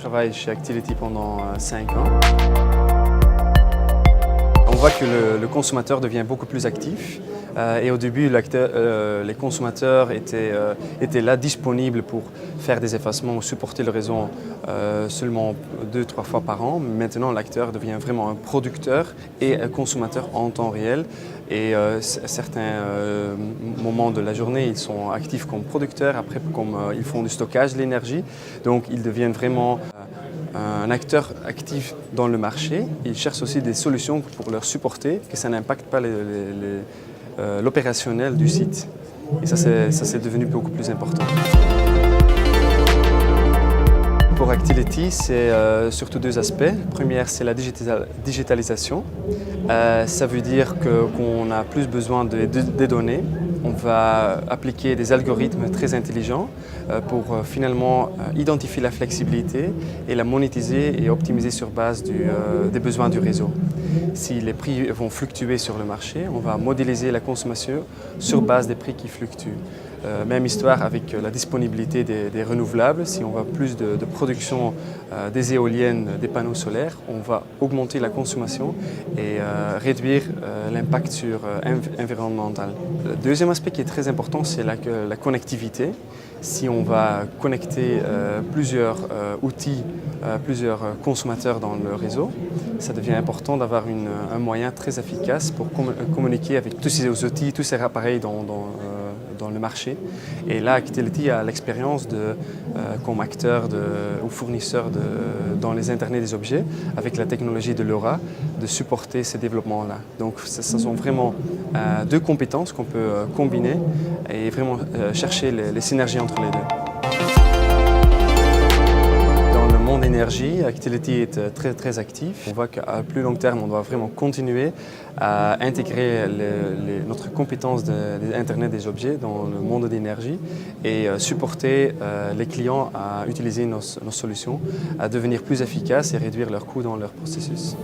travaille chez Actility pendant 5 ans. On voit que le consommateur devient beaucoup plus actif et au début les consommateurs étaient là disponibles pour faire des effacements ou supporter le réseau seulement 2-3 fois par an. Maintenant l'acteur devient vraiment un producteur et un consommateur en temps réel et à certains moments de la journée ils sont actifs comme producteurs, après comme ils font du stockage de l'énergie, donc ils deviennent vraiment un acteur actif dans le marché. Ils cherchent aussi des solutions pour leur supporter, que ça n'impacte pas l'opérationnel du site. Et ça c'est devenu beaucoup plus important. Pour Actility, c'est surtout 2 aspects. Le premier, c'est la digitalisation. Ça veut dire qu'on a plus besoin des données. On va appliquer des algorithmes très intelligents pour finalement identifier la flexibilité et la monétiser et optimiser sur base des besoins du réseau. Si les prix vont fluctuer sur le marché, on va modéliser la consommation sur base des prix qui fluctuent. Même histoire avec la disponibilité des renouvelables. Si on va plus de production des éoliennes, des panneaux solaires, on va augmenter la consommation et réduire l'impact environnemental. Le deuxième aspect qui est très important, c'est la connectivité. Si on va connecter plusieurs outils, plusieurs consommateurs dans le réseau, ça devient important d'avoir un moyen très efficace pour communiquer avec tous ces outils, tous ces appareils dans le marché. Et là, Actility a l'expérience comme acteur ou fournisseur dans les Internets des objets, avec la technologie de LoRa, de supporter ces développements-là. Donc ce sont vraiment 2 compétences qu'on peut combiner et vraiment chercher les synergies entre les 2. Dans le monde énergie, Actility est très actif. On voit qu'à plus long terme, on doit vraiment continuer à intégrer notre compétence d'Internet des objets dans le monde d'énergie et supporter les clients à utiliser nos solutions, à devenir plus efficaces et réduire leurs coûts dans leur processus.